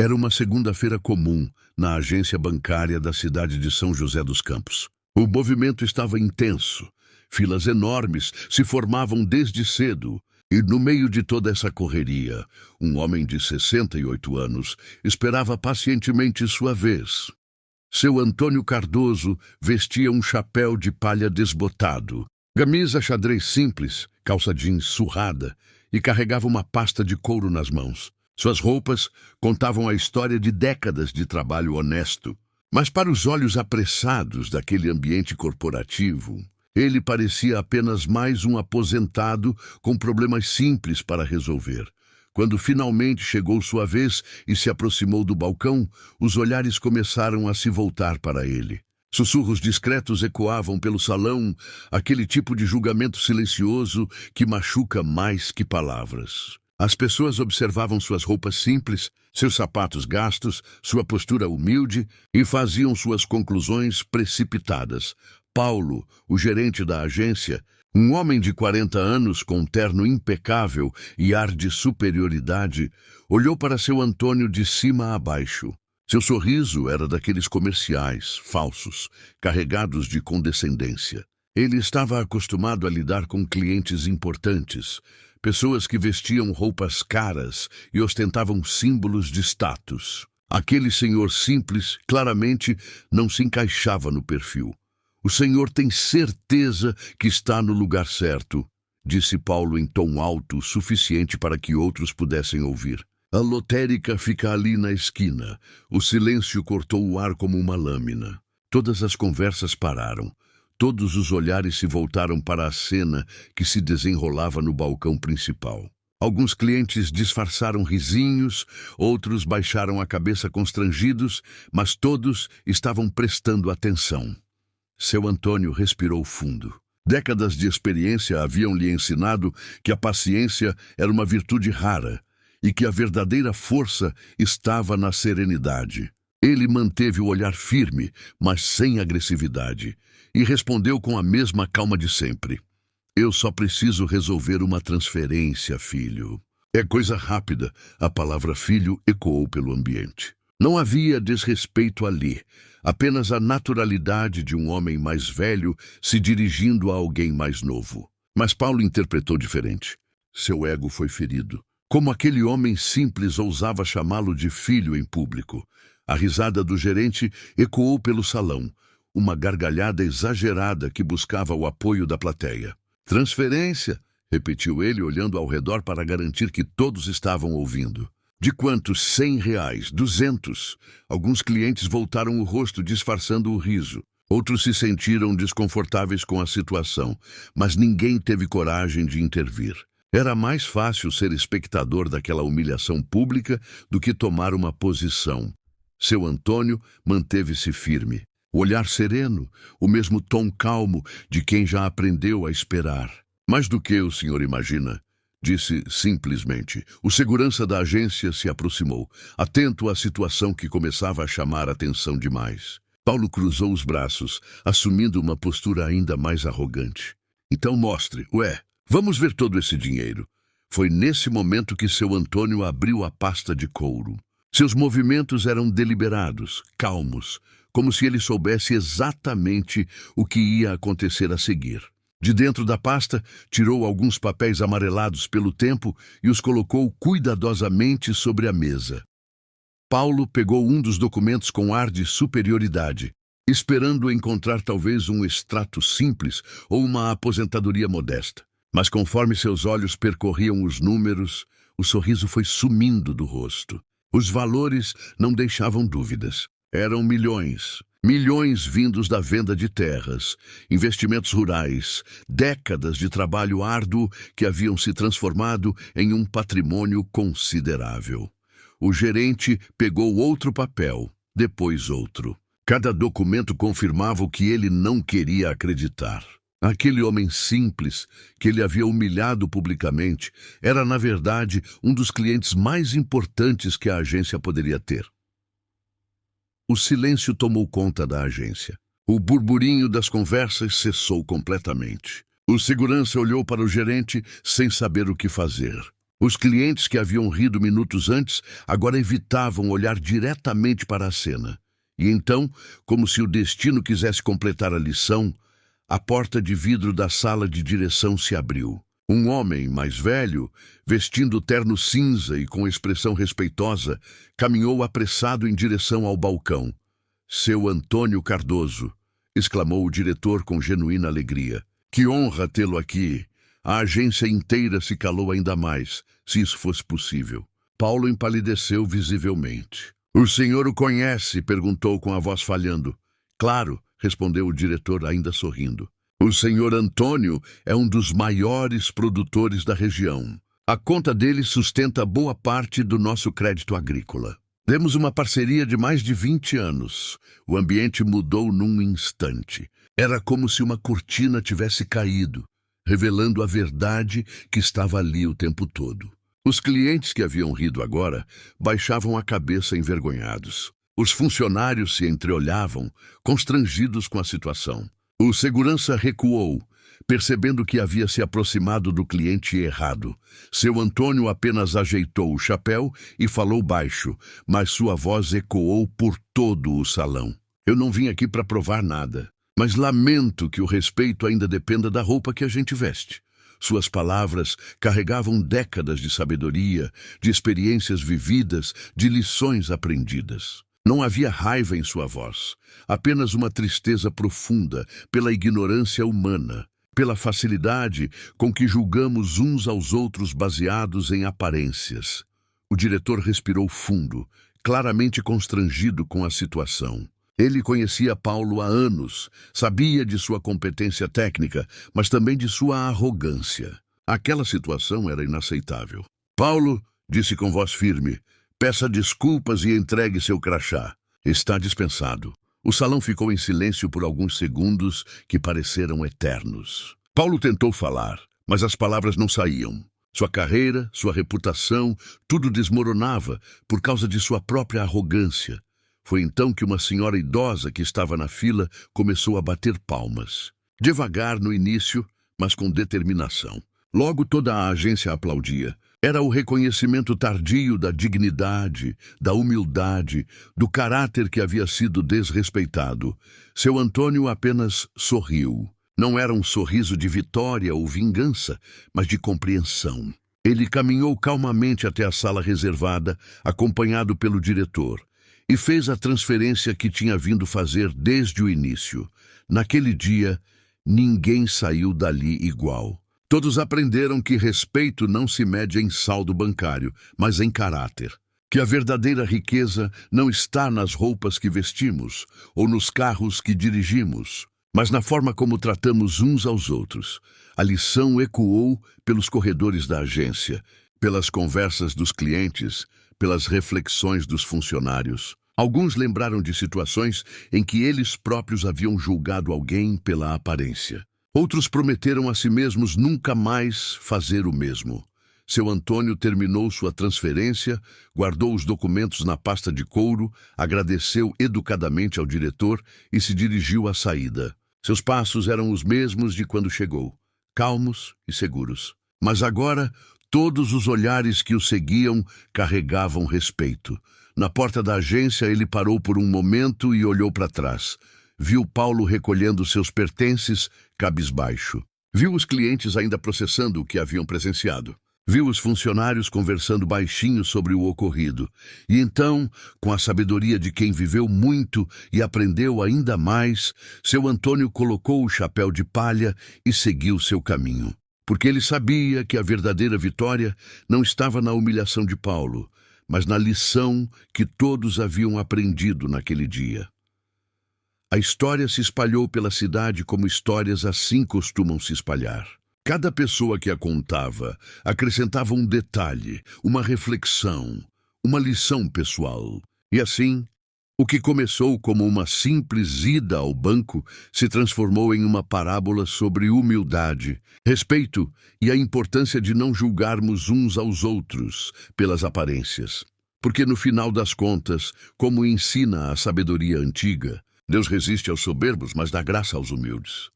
Era uma segunda-feira comum na agência bancária da cidade de São José dos Campos. O movimento estava intenso. Filas enormes se formavam desde cedo. E no meio de toda essa correria, um homem de 68 anos esperava pacientemente sua vez. Seu Antônio Cardoso vestia um chapéu de palha desbotado, camisa xadrez simples, calça jeans surrada e carregava uma pasta de couro nas mãos. Suas roupas contavam a história de décadas de trabalho honesto. Mas para os olhos apressados daquele ambiente corporativo, ele parecia apenas mais um aposentado com problemas simples para resolver. Quando finalmente chegou sua vez e se aproximou do balcão, os olhares começaram a se voltar para ele. Sussurros discretos ecoavam pelo salão, aquele tipo de julgamento silencioso que machuca mais que palavras. As pessoas observavam suas roupas simples, seus sapatos gastos, sua postura humilde e faziam suas conclusões precipitadas. Paulo, o gerente da agência, um homem de 40 anos com um terno impecável e ar de superioridade, olhou para seu Antônio de cima a baixo. Seu sorriso era daqueles comerciais, falsos, carregados de condescendência. Ele estava acostumado a lidar com clientes importantes, pessoas que vestiam roupas caras e ostentavam símbolos de status. Aquele senhor simples, claramente, não se encaixava no perfil. "O senhor tem certeza que está no lugar certo", disse Paulo em tom alto o suficiente para que outros pudessem ouvir. "A lotérica fica ali na esquina." O silêncio cortou o ar como uma lâmina. Todas as conversas pararam. Todos os olhares se voltaram para a cena que se desenrolava no balcão principal. Alguns clientes disfarçaram risinhos, outros baixaram a cabeça constrangidos, mas todos estavam prestando atenção. Seu Antônio respirou fundo. Décadas de experiência haviam lhe ensinado que a paciência era uma virtude rara e que a verdadeira força estava na serenidade. Ele manteve o olhar firme, mas sem agressividade, e respondeu com a mesma calma de sempre. "Eu só preciso resolver uma transferência, filho." "É coisa rápida." A palavra filho ecoou pelo ambiente. Não havia desrespeito ali, apenas a naturalidade de um homem mais velho se dirigindo a alguém mais novo. Mas Paulo interpretou diferente. Seu ego foi ferido. Como aquele homem simples ousava chamá-lo de filho em público? A risada do gerente ecoou pelo salão, uma gargalhada exagerada que buscava o apoio da plateia. "Transferência?" repetiu ele, olhando ao redor para garantir que todos estavam ouvindo. "De quantos? R$100? 200? Alguns clientes voltaram o rosto disfarçando o riso. Outros se sentiram desconfortáveis com a situação, mas ninguém teve coragem de intervir. Era mais fácil ser espectador daquela humilhação pública do que tomar uma posição. Seu Antônio manteve-se firme. O olhar sereno, o mesmo tom calmo de quem já aprendeu a esperar. "Mais do que o senhor imagina", disse simplesmente. O segurança da agência se aproximou, atento à situação que começava a chamar a atenção demais. Paulo cruzou os braços, assumindo uma postura ainda mais arrogante. "Então mostre. Vamos ver todo esse dinheiro." Foi nesse momento que seu Antônio abriu a pasta de couro. Seus movimentos eram deliberados, calmos, como se ele soubesse exatamente o que ia acontecer a seguir. De dentro da pasta, tirou alguns papéis amarelados pelo tempo e os colocou cuidadosamente sobre a mesa. Paulo pegou um dos documentos com ar de superioridade, esperando encontrar talvez um extrato simples ou uma aposentadoria modesta. Mas conforme seus olhos percorriam os números, o sorriso foi sumindo do rosto. Os valores não deixavam dúvidas. Eram milhões. Milhões vindos da venda de terras, investimentos rurais, décadas de trabalho árduo que haviam se transformado em um patrimônio considerável. O gerente pegou outro papel, depois outro. Cada documento confirmava o que ele não queria acreditar. Aquele homem simples, que ele havia humilhado publicamente, era, na verdade, um dos clientes mais importantes que a agência poderia ter. O silêncio tomou conta da agência. O burburinho das conversas cessou completamente. O segurança olhou para o gerente sem saber o que fazer. Os clientes que haviam rido minutos antes agora evitavam olhar diretamente para a cena. E então, como se o destino quisesse completar a lição, a porta de vidro da sala de direção se abriu. Um homem mais velho, vestindo terno cinza e com expressão respeitosa, caminhou apressado em direção ao balcão. "Seu Antônio Cardoso", exclamou o diretor com genuína alegria. "Que honra tê-lo aqui." A agência inteira se calou ainda mais, se isso fosse possível. Paulo empalideceu visivelmente. "O senhor o conhece?" perguntou com a voz falhando. "Claro", respondeu o diretor ainda sorrindo. "O senhor Antônio é um dos maiores produtores da região. A conta dele sustenta boa parte do nosso crédito agrícola. Temos uma parceria de mais de 20 anos. O ambiente mudou num instante. Era como se uma cortina tivesse caído, revelando a verdade que estava ali o tempo todo. Os clientes que haviam rido agora baixavam a cabeça envergonhados. Os funcionários se entreolhavam, constrangidos com a situação. O segurança recuou, percebendo que havia se aproximado do cliente errado. Seu Antônio apenas ajeitou o chapéu e falou baixo, mas sua voz ecoou por todo o salão. "Eu não vim aqui para provar nada, mas lamento que o respeito ainda dependa da roupa que a gente veste." Suas palavras carregavam décadas de sabedoria, de experiências vividas, de lições aprendidas. Não havia raiva em sua voz, apenas uma tristeza profunda pela ignorância humana, pela facilidade com que julgamos uns aos outros baseados em aparências. O diretor respirou fundo, claramente constrangido com a situação. Ele conhecia Paulo há anos, sabia de sua competência técnica, mas também de sua arrogância. Aquela situação era inaceitável. "Paulo", disse com voz firme, "peça desculpas e entregue seu crachá. Está dispensado." O salão ficou em silêncio por alguns segundos que pareceram eternos. Paulo tentou falar, mas as palavras não saíam. Sua carreira, sua reputação, tudo desmoronava por causa de sua própria arrogância. Foi então que uma senhora idosa que estava na fila começou a bater palmas. Devagar no início, mas com determinação. Logo toda a agência aplaudia. Era o reconhecimento tardio da dignidade, da humildade, do caráter que havia sido desrespeitado. Seu Antônio apenas sorriu. Não era um sorriso de vitória ou vingança, mas de compreensão. Ele caminhou calmamente até a sala reservada, acompanhado pelo diretor, e fez a transferência que tinha vindo fazer desde o início. Naquele dia, ninguém saiu dali igual. Todos aprenderam que respeito não se mede em saldo bancário, mas em caráter. Que a verdadeira riqueza não está nas roupas que vestimos ou nos carros que dirigimos, mas na forma como tratamos uns aos outros. A lição ecoou pelos corredores da agência, pelas conversas dos clientes, pelas reflexões dos funcionários. Alguns lembraram de situações em que eles próprios haviam julgado alguém pela aparência. Outros prometeram a si mesmos nunca mais fazer o mesmo. Seu Antônio terminou sua transferência, guardou os documentos na pasta de couro, agradeceu educadamente ao diretor e se dirigiu à saída. Seus passos eram os mesmos de quando chegou, calmos e seguros. Mas agora, todos os olhares que o seguiam carregavam respeito. Na porta da agência, ele parou por um momento e olhou para trás. Viu Paulo recolhendo seus pertences, cabisbaixo. Viu os clientes ainda processando o que haviam presenciado. Viu os funcionários conversando baixinho sobre o ocorrido. E então, com a sabedoria de quem viveu muito e aprendeu ainda mais, seu Antônio colocou o chapéu de palha e seguiu seu caminho. Porque ele sabia que a verdadeira vitória não estava na humilhação de Paulo, mas na lição que todos haviam aprendido naquele dia. A história se espalhou pela cidade como histórias assim costumam se espalhar. Cada pessoa que a contava acrescentava um detalhe, uma reflexão, uma lição pessoal. E assim, o que começou como uma simples ida ao banco se transformou em uma parábola sobre humildade, respeito e a importância de não julgarmos uns aos outros pelas aparências. Porque no final das contas, como ensina a sabedoria antiga, Deus resiste aos soberbos, mas dá graça aos humildes.